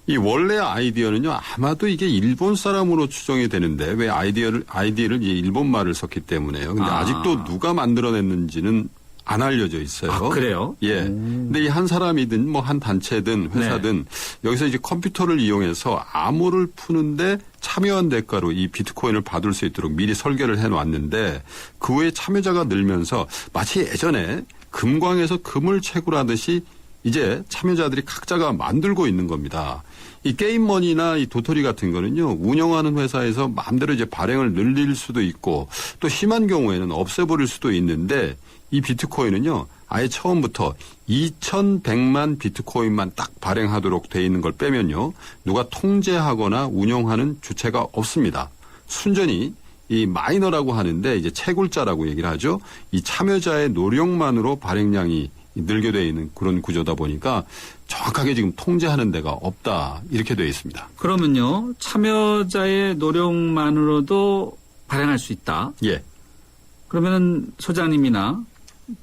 이 원래 아이디어는요. 아마도 이게 일본 사람으로 추정이 되는데 왜 아이디어를 일본 말을 썼기 때문에요. 근데 아직도 누가 만들어냈는지는 안 알려져 있어요. 아, 그래요? 예. 근데 이 한 사람이든 뭐 한 단체든 회사든 여기서 이제 컴퓨터를 이용해서 암호를 푸는데 참여한 대가로 이 비트코인을 받을 수 있도록 미리 설계를 해놨는데 그 후에 참여자가 늘면서 마치 예전에 금광에서 금을 채굴하듯이 이제 참여자들이 각자가 만들고 있는 겁니다. 이 게임머니나 이 도토리 같은 거는요, 운영하는 회사에서 마음대로 이제 발행을 늘릴 수도 있고 또 심한 경우에는 없애버릴 수도 있는데 이 비트코인은요, 아예 처음부터 2100만 비트코인만 딱 발행하도록 돼 있는 걸 빼면요, 누가 통제하거나 운영하는 주체가 없습니다. 순전히 이 마이너라고 하는데 이제 채굴자라고 얘기를 하죠. 이 참여자의 노력만으로 발행량이 늘게 돼 있는 그런 구조다 보니까 정확하게 지금 통제하는 데가 없다 이렇게 되어 있습니다. 그러면요 참여자의 노력만으로도 발행할 수 있다. 예. 그러면은 소장님이나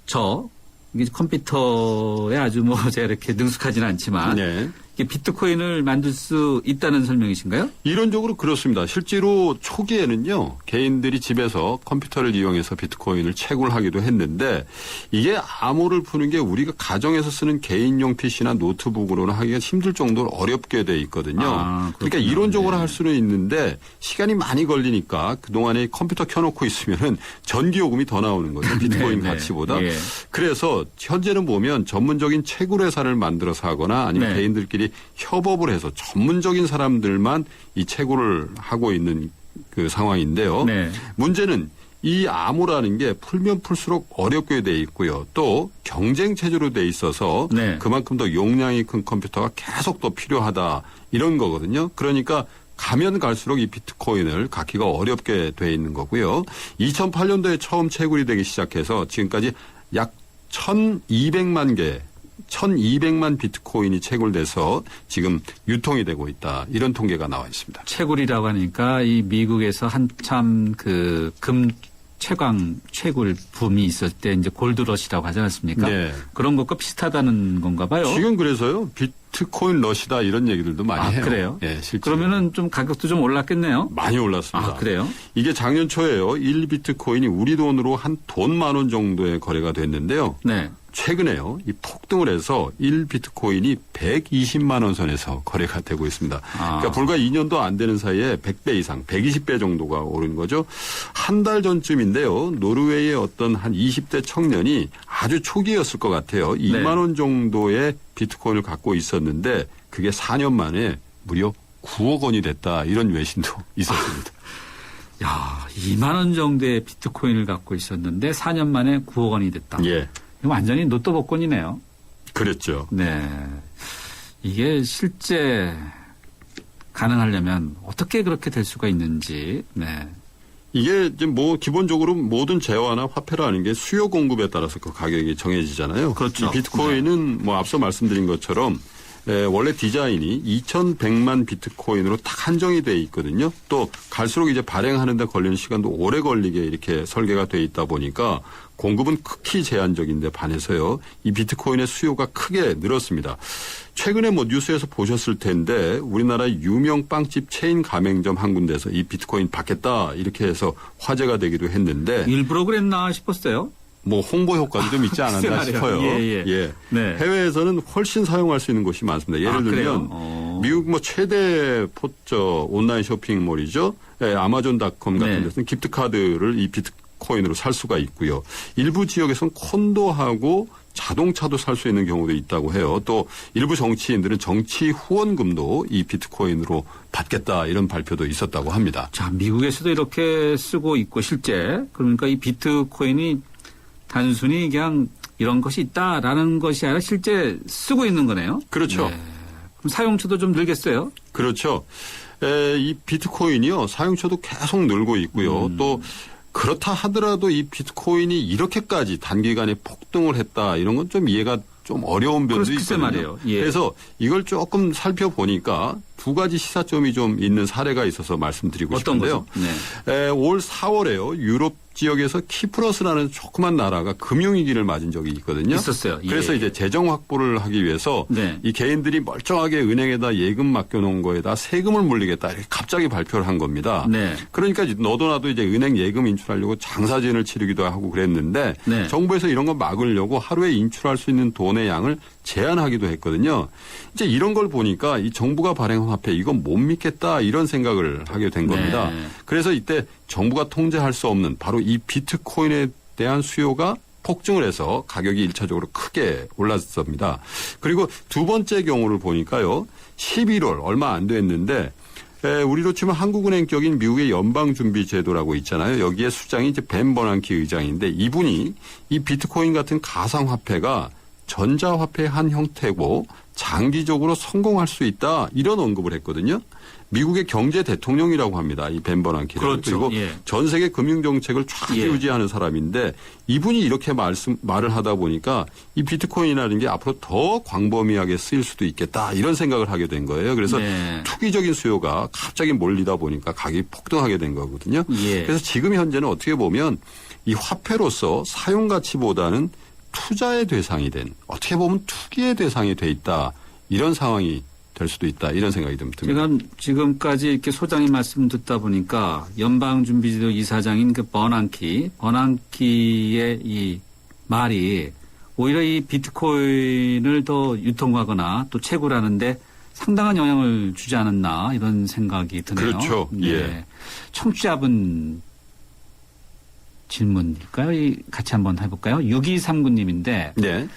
저 이게 컴퓨터에 아주 뭐 제가 이렇게 능숙하지는 않지만 네. 이게 비트코인을 만들 수 있다는 설명이신가요? 이론적으로 그렇습니다. 실제로 초기에는요. 개인들이 집에서 컴퓨터를 이용해서 비트코인을 채굴하기도 했는데 이게 암호를 푸는 게 우리가 가정에서 쓰는 개인용 PC나 노트북으로는 하기가 힘들 정도로 어렵게 돼 있거든요. 그러니까 이론적으로 할 수는 있는데 시간이 많이 걸리니까 그동안에 컴퓨터 켜놓고 있으면은 전기요금이 더 나오는 거죠. 비트코인 가치보다. 네. 그래서 현재는 보면 전문적인 채굴 회사를 만들어서 하거나 아니면 개인들끼리 협업을 해서 전문적인 사람들만 이 채굴을 하고 있는 그 상황인데요. 문제는 이 암호라는 게 풀면 풀수록 어렵게 돼 있고요. 또 경쟁 체제로 돼 있어서 그만큼 더 용량이 큰 컴퓨터가 계속 더 필요하다 이런 거거든요. 그러니까 가면 갈수록 이 비트코인을 갖기가 어렵게 돼 있는 거고요. 2008년도에 처음 채굴이 되기 시작해서 지금까지 약 1200만 비트코인이 채굴돼서 지금 유통이 되고 있다. 이런 통계가 나와 있습니다. 채굴이라고 하니까 이 미국에서 한참 그 금 채광 채굴 붐이 있을 때 이제 골드러시라고 하지 않습니까? 네. 그런 것과 비슷하다는 건가 봐요. 지금 그래서요. 비트코인 러시다 이런 얘기들도 많이 해요. 그래요? 예, 그러면은 좀 가격도 좀 올랐겠네요. 많이 올랐습니다. 그래요? 이게 작년 초에요. 1비트코인이 우리 돈으로 한 돈 10,000원 정도에 거래가 됐는데요. 최근에요. 이 폭등을 해서 1비트코인이 120만 원 선에서 거래가 되고 있습니다. 그러니까 불과 2년도 안 되는 사이에 100배 이상, 120배 정도가 오른 거죠. 한 달 전쯤인데요. 노르웨이의 어떤 한 20대 청년이 아주 초기였을 것 같아요. 2만 원 정도의 비트코인을 갖고 있었는데 그게 4년 만에 무려 9억 원이 됐다. 이런 외신도 있었습니다. 야, 2만 원 정도의 비트코인을 갖고 있었는데 4년 만에 9억 원이 됐다. 예. 완전히 로또 복권이네요. 그랬죠. 네. 이게 실제 가능하려면 어떻게 그렇게 될 수가 있는지. 네. 이게 이제 뭐 기본적으로 모든 재화나 화폐라는 게 수요 공급에 따라서 그 가격이 정해지잖아요. 그렇죠. 이 비트코인은 뭐 앞서 말씀드린 것처럼 원래 디자인이 2100만 비트코인으로 딱 한정이 돼 있거든요. 또 갈수록 이제 발행하는 데 걸리는 시간도 오래 걸리게 이렇게 설계가 돼 있다 보니까 공급은 극히 제한적인데 반해서요. 이 비트코인의 수요가 크게 늘었습니다. 최근에 뭐 뉴스에서 보셨을 텐데 우리나라 유명 빵집 체인 가맹점 한 군데서 이 비트코인 받겠다 이렇게 해서 화제가 되기도 했는데 일부러 그랬나 싶었어요. 뭐 홍보 효과도 좀 있지 않았나 싶어요. 예. 해외에서는 훨씬 사용할 수 있는 곳이 많습니다. 예를 들면 미국 뭐 최대 온라인 쇼핑몰이죠. 아마존닷컴 같은 데서는 기프트카드를 이 비트코인으로 살 수가 있고요. 일부 지역에서는 콘도하고 자동차도 살 수 있는 경우도 있다고 해요. 또 일부 정치인들은 정치 후원금도 이 비트코인으로 받겠다 이런 발표도 있었다고 합니다. 자, 미국에서도 이렇게 쓰고 있고 실제 그러니까 이 비트코인이 단순히 그냥 이런 것이 있다라는 것이 아니라 실제 쓰고 있는 거네요. 그렇죠. 그럼 사용처도 좀 늘겠어요? 그렇죠. 이 비트코인이요. 사용처도 계속 늘고 있고요. 또 그렇다 하더라도 이 비트코인이 이렇게까지 단기간에 폭등을 했다 이런 건 좀 이해가 좀 어려운 면도 있거든요. 말이에요. 예. 그래서 이걸 조금 살펴보니까 두 가지 시사점이 좀 있는 사례가 있어서 말씀드리고 어떤 싶은데요. 거죠? 네. 올 4월에요. 유럽 지역에서 키프러스라는 조그만 나라가 금융위기를 맞은 적이 있거든요. 있었어요. 예. 그래서 이제 재정 확보를 하기 위해서 네. 이 개인들이 멀쩡하게 은행에다 예금 맡겨놓은 거에다 세금을 물리겠다 이렇게 갑자기 발표를 한 겁니다. 네. 그러니까 너도 나도 이제 은행 예금 인출하려고 장사진을 치르기도 하고 그랬는데 네. 정부에서 이런 거 막으려고 하루에 인출할 수 있는 돈의 양을 제한하기도 했거든요. 이제 이런 걸 보니까 이 정부가 발행한 화폐 이건 못 믿겠다 이런 생각을 하게 된 겁니다. 네. 그래서 이때 정부가 통제할 수 없는 바로 이 비트코인에 대한 수요가 폭증을 해서 가격이 1차적으로 크게 올랐습니다. 그리고 두 번째 경우를 보니까요. 11월 얼마 안 됐는데 우리로 치면 한국은행 격인 미국의 연방준비제도라고 있잖아요. 여기에 수장이 이제 벤 버난키 의장인데 이분이 이 비트코인 같은 가상화폐가 전자화폐의 한 형태고 장기적으로 성공할 수 있다 이런 언급을 했거든요. 미국의 경제 대통령이라고 합니다. 이 벤 버난키를. 그렇죠. 그리고 예. 전 세계 금융정책을 좌지우지하는 사람인데 이분이 이렇게 말을 하다 보니까 이 비트코인이라는 게 앞으로 더 광범위하게 쓰일 수도 있겠다 이런 생각을 하게 된 거예요. 그래서 네. 투기적인 수요가 갑자기 몰리다 보니까 가격이 폭등하게 된 거거든요. 예. 그래서 지금 현재는 어떻게 보면 이 화폐로서 사용 가치보다는 투자의 대상이 된 어떻게 보면 투기의 대상이 돼 있다 이런 상황이 될 수도 있다 이런 생각이 듭니다. 제가 지금까지 이렇게 소장님 말씀 듣다 보니까 연방준비제도 이사장인 그 버난키의 이 말이 오히려 이 비트코인을 더 유통하거나 또 채굴하는데 상당한 영향을 주지 않았나 이런 생각이 드네요. 그렇죠. 네. 예. 청취자분 질문일까요? 같이 한번 해볼까요? 6239님인데 네.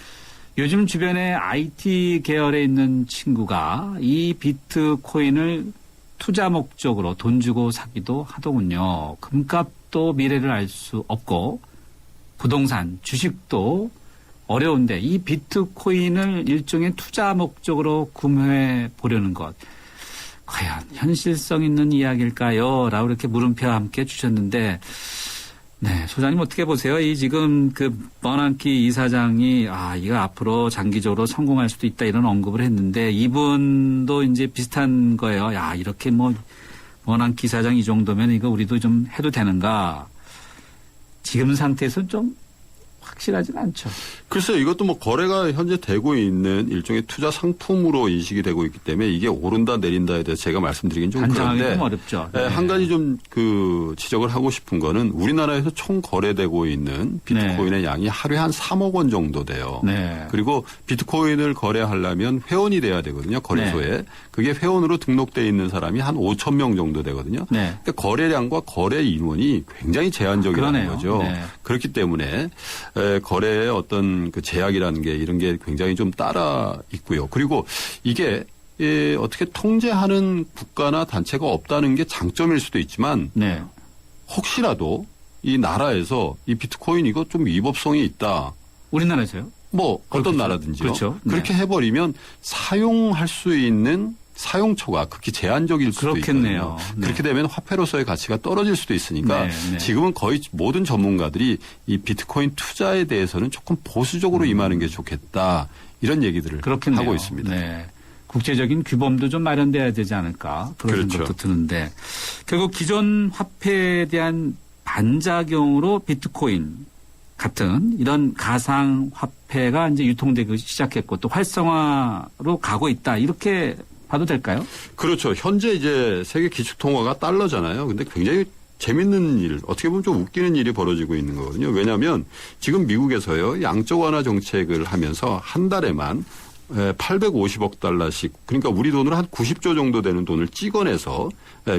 요즘 주변에 IT 계열에 있는 친구가 이 비트코인을 투자 목적으로 돈 주고 사기도 하더군요. 금값도 미래를 알 수 없고 부동산, 주식도 어려운데 이 비트코인을 일종의 투자 목적으로 구매해 보려는 것. 과연 현실성 있는 이야기일까요? 라고 이렇게 물음표와 함께 주셨는데 네, 소장님 어떻게 보세요? 이 지금 그 버난키 이사장이 이거 앞으로 장기적으로 성공할 수도 있다 이런 언급을 했는데 이분도 이제 비슷한 거예요. 이렇게 버난키 이사장 이 정도면 이거 우리도 좀 해도 되는가? 지금 상태에서 좀 확실하진 않죠. 글쎄요, 이것도 거래가 현재 되고 있는 일종의 투자 상품으로 인식이 되고 있기 때문에 이게 오른다 내린다에 대해서 제가 말씀드리긴 좀 단정하기 그런데 좀 어렵죠. 네. 한 가지 좀 지적을 하고 싶은 거는 우리나라에서 총 거래되고 있는 비트코인의 양이 하루에 한 3억 원 정도 돼요. 네. 그리고 비트코인을 거래하려면 회원이 돼야 되거든요. 거래소에. 네. 그게 회원으로 등록돼 있는 사람이 한 5천 명 정도 되거든요. 네. 근데 거래량과 거래 인원이 굉장히 제한적이라는 그러네요. 거죠. 네. 그렇기 때문에 거래의 어떤 그 제약이라는 게 이런 게 굉장히 좀 따라 있고요. 그리고 이게 어떻게 통제하는 국가나 단체가 없다는 게 장점일 수도 있지만 네. 혹시라도 이 나라에서 이 비트코인 이거 좀 위법성이 있다. 우리나라에서요? 어떤 나라든지요. 그렇죠. 그렇게 해버리면 사용할 수 있는 사용처가 극히 제한적일 수도 그렇겠네요. 있거든요. 네. 그렇게 되면 화폐로서의 가치가 떨어질 수도 있으니까 네. 지금은 거의 모든 전문가들이 이 비트코인 투자에 대해서는 조금 보수적으로 임하는 게 좋겠다. 이런 얘기들을 그렇겠네요. 하고 있습니다. 네. 국제적인 규범도 좀 마련돼야 되지 않을까 그런 그렇죠. 생각도 드는데 결국 기존 화폐에 대한 반작용으로 비트코인 같은 이런 가상 화폐가 이제 유통되기 시작했고 또 활성화로 가고 있다 이렇게 봐도 될까요? 그렇죠. 현재 이제 세계 기축통화가 달러잖아요. 근데 굉장히 재밌는 일, 어떻게 보면 좀 웃기는 일이 벌어지고 있는 거거든요. 왜냐하면 지금 미국에서요, 양적 완화 정책을 하면서 한 달에만 850억 달러씩, 그러니까 우리 돈으로 한 90조 정도 되는 돈을 찍어내서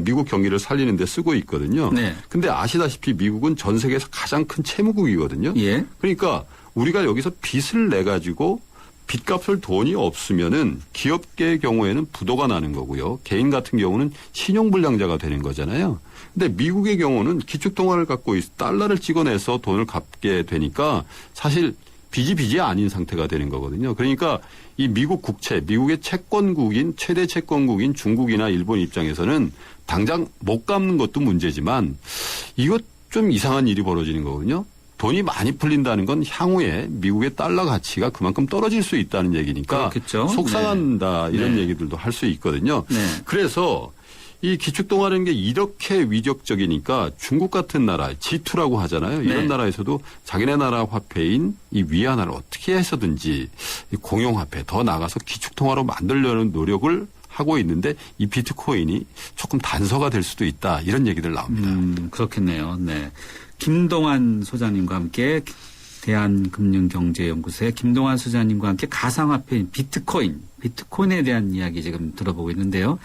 미국 경기를 살리는 데 쓰고 있거든요. 네. 근데 아시다시피 미국은 전 세계에서 가장 큰 채무국이거든요. 예. 그러니까 우리가 여기서 빚을 내 가지고 빚 갚을 돈이 없으면은 기업계의 경우에는 부도가 나는 거고요. 개인 같은 경우는 신용불량자가 되는 거잖아요. 근데 미국의 경우는 기축통화를 갖고 달러를 찍어내서 돈을 갚게 되니까 사실 빚이 아닌 상태가 되는 거거든요. 그러니까 이 미국 국채, 미국의 채권국인 최대 채권국인 중국이나 일본 입장에서는 당장 못 갚는 것도 문제지만 이것 좀 이상한 일이 벌어지는 거거든요. 돈이 많이 풀린다는 건 향후에 미국의 달러 가치가 그만큼 떨어질 수 있다는 얘기니까 그렇겠죠. 속상한다 이런 네. 얘기들도 할 수 있거든요. 네. 그래서 이 기축통화라는 게 이렇게 위력적이니까 중국 같은 나라, G2라고 하잖아요. 이런 네. 나라에서도 자기네 나라 화폐인 이 위안화를 어떻게 해서든지 이 공용화폐 더 나가서 기축통화로 만들려는 노력을 하고 있는데 이 비트코인이 조금 단서가 될 수도 있다. 이런 얘기들 나옵니다. 그렇겠네요. 네. 김동환 소장님과 함께 대한금융경제연구소의 김동환 소장님과 함께 가상화폐인 비트코인에 대한 이야기 지금 들어보고 있는데요.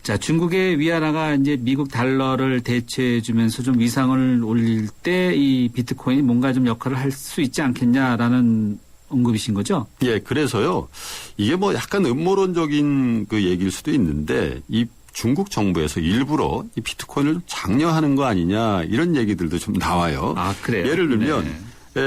자, 중국의 위안화가 이제 미국 달러를 대체해주면서 좀 위상을 올릴 때 이 비트코인이 뭔가 좀 역할을 할 수 있지 않겠냐라는 언급이신 거죠? 예, 그래서요. 이게 뭐 약간 음모론적인 그 얘기일 수도 있는데 이 중국 정부에서 일부러 이 비트코인을 장려하는 거 아니냐 이런 얘기들도 좀 나와요. 아, 그래요? 예를 들면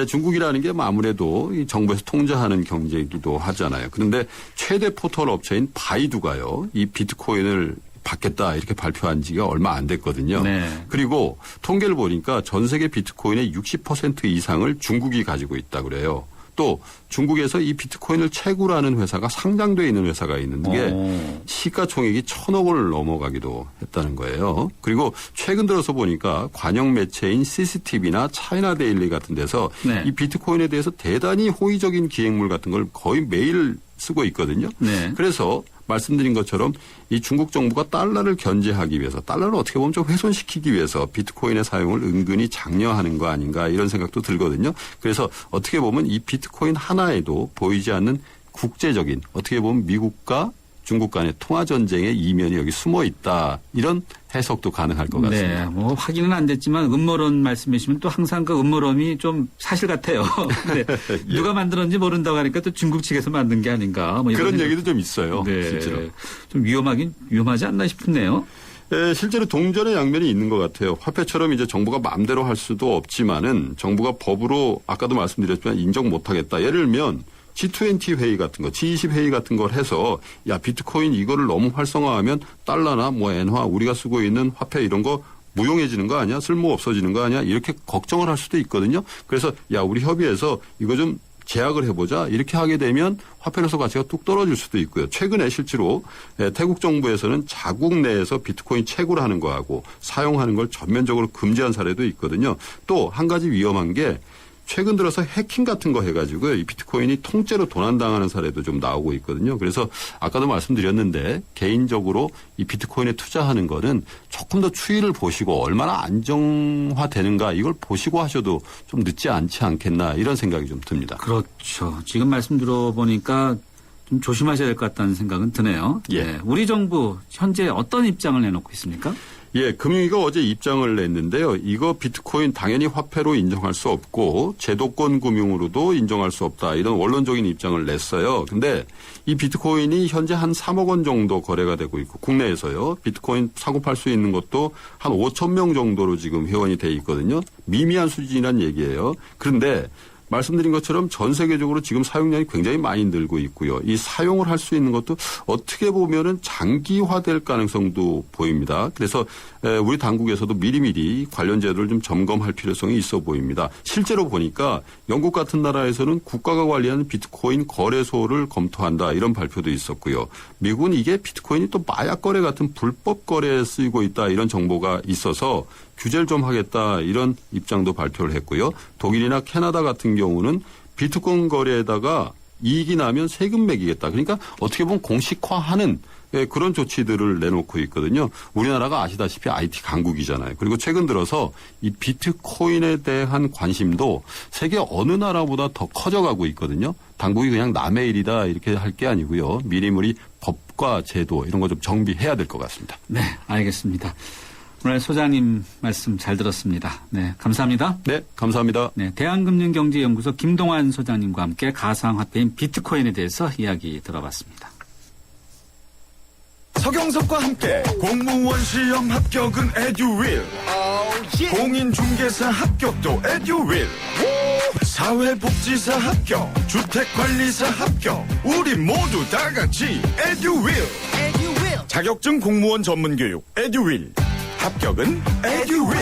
중국이라는 게 아무래도 이 정부에서 통제하는 경제이기도 하잖아요. 그런데 최대 포털 업체인 바이두가요. 이 비트코인을 받겠다 이렇게 발표한 지가 얼마 안 됐거든요. 네. 그리고 통계를 보니까 전 세계 비트코인의 60% 이상을 중국이 가지고 있다 그래요. 또 중국에서 이 비트코인을 채굴하는 회사가 상장되어 있는 회사가 있는 게 시가총액이 1,000억을 넘어가기도 했다는 거예요. 그리고 최근 들어서 보니까 관영 매체인 CCTV나 차이나데일리 같은 데서 네. 이 비트코인에 대해서 대단히 호의적인 기획물 같은 걸 거의 매일 쓰고 있거든요. 네. 그래서 말씀드린 것처럼 이 중국 정부가 달러를 견제하기 위해서 달러를 어떻게 보면 좀 훼손시키기 위해서 비트코인의 사용을 은근히 장려하는 거 아닌가 이런 생각도 들거든요. 그래서 어떻게 보면 이 비트코인 하나에도 보이지 않는 국제적인 어떻게 보면 미국과 중국 간의 통화 전쟁의 이면이 여기 숨어 있다. 이런 해석도 가능할 것 같습니다. 네, 뭐 확인은 안 됐지만 음모론 말씀해 주시면 또 항상 그 음모론이 좀 사실 같아요. 네. 예. 누가 만들었는지 모른다고 하니까 또 중국 측에서 만든 게 아닌가. 뭐 그런 얘기도 좀 있어요. 네. 실제로. 좀 위험하지 않나 싶네요. 네, 실제로 동전의 양면이 있는 것 같아요. 화폐처럼 이제 정부가 마음대로 할 수도 없지만은 정부가 법으로 아까도 말씀드렸지만 인정 못하겠다. 예를 들면 G20 회의 같은 거, G20 회의 같은 걸 해서 야 비트코인 이거를 너무 활성화하면 달러나 뭐 엔화 우리가 쓰고 있는 화폐 이런 거 무용해지는 거 아니야? 쓸모 없어지는 거 아니야? 이렇게 걱정을 할 수도 있거든요. 그래서 야 우리 협의해서 이거 좀 제약을 해보자. 이렇게 하게 되면 화폐로서 가치가 뚝 떨어질 수도 있고요. 최근에 실제로 태국 정부에서는 자국 내에서 비트코인 채굴하는 거하고 사용하는 걸 전면적으로 금지한 사례도 있거든요. 또 한 가지 위험한 게 최근 들어서 해킹 같은 거 해가지고 이 비트코인이 통째로 도난당하는 사례도 좀 나오고 있거든요. 그래서 아까도 말씀드렸는데 개인적으로 이 비트코인에 투자하는 거는 조금 더 추이를 보시고 얼마나 안정화되는가 이걸 보시고 하셔도 좀 늦지 않지 않겠나 이런 생각이 좀 듭니다. 그렇죠. 지금 말씀 들어보니까 좀 조심하셔야 될 것 같다는 생각은 드네요. 예. 네. 우리 정부 현재 어떤 입장을 내놓고 있습니까? 예, 금융위가 어제 입장을 냈는데요. 이거 비트코인 당연히 화폐로 인정할 수 없고 제도권 금융으로도 인정할 수 없다. 이런 원론적인 입장을 냈어요. 근데 이 비트코인이 현재 한 3억 원 정도 거래가 되고 있고 국내에서요. 비트코인 사고 팔 수 있는 것도 한 5천 명 정도로 지금 회원이 돼 있거든요. 미미한 수준이란 얘기예요. 그런데 말씀드린 것처럼 전 세계적으로 지금 사용량이 굉장히 많이 늘고 있고요. 이 사용을 할 수 있는 것도 어떻게 보면은 장기화될 가능성도 보입니다. 그래서 우리 당국에서도 미리미리 관련 제도를 좀 점검할 필요성이 있어 보입니다. 실제로 보니까 영국 같은 나라에서는 국가가 관리하는 비트코인 거래소를 검토한다 이런 발표도 있었고요. 미국은 이게 비트코인이 또 마약 거래 같은 불법 거래에 쓰이고 있다 이런 정보가 있어서 규제를 좀 하겠다 이런 입장도 발표를 했고요. 독일이나 캐나다 같은 경우는 비트코인 거래에다가 이익이 나면 세금 매기겠다. 그러니까 어떻게 보면 공식화하는 그런 조치들을 내놓고 있거든요. 우리나라가 아시다시피 IT 강국이잖아요. 그리고 최근 들어서 이 비트코인에 대한 관심도 세계 어느 나라보다 더 커져가고 있거든요. 당국이 그냥 남의 일이다 이렇게 할 게 아니고요. 미리미리 법과 제도 이런 거 좀 정비해야 될 것 같습니다. 네, 알겠습니다. 오늘 소장님 말씀 잘 들었습니다. 네, 감사합니다. 네, 감사합니다. 네, 대한금융경제연구소 김동환 소장님과 함께 가상화폐인 비트코인에 대해서 이야기 들어봤습니다. 서경석과 함께 공무원 시험 합격은 에듀윌, 공인중개사 합격도 에듀윌, 사회복지사 합격, 주택관리사 합격, 우리 모두 다 같이 에듀윌. 자격증 공무원 전문교육 에듀윌. 합격은 에듀윌.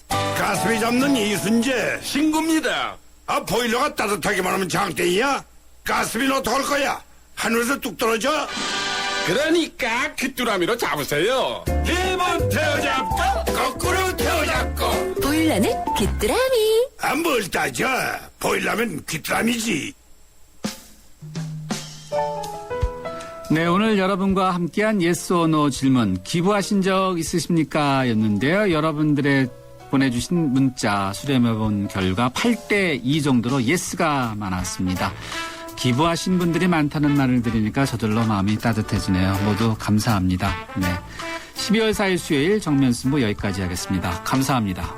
가스비 잡는 이순재 신고입니다. 보일러가 따뜻하기만 하면 장땡이야? 가스비는 어떡할 거야? 하늘에서 뚝 떨어져? 그러니까 귀뚜라미로 잡으세요. 힘은 태워잡고 거꾸로 태워잡고. 보일러는 귀뚜라미. 뭘 따져? 보일러면 귀뚜라미지. 네, 오늘 여러분과 함께한 yes or no 질문, 기부하신 적 있으십니까? 였는데요. 여러분들의 보내주신 문자 수렴해본 결과 8대2 정도로 yes가 많았습니다. 기부하신 분들이 많다는 말을 들으니까 저절로 마음이 따뜻해지네요. 모두 감사합니다. 네, 12월 4일 수요일 정면승부 여기까지 하겠습니다. 감사합니다.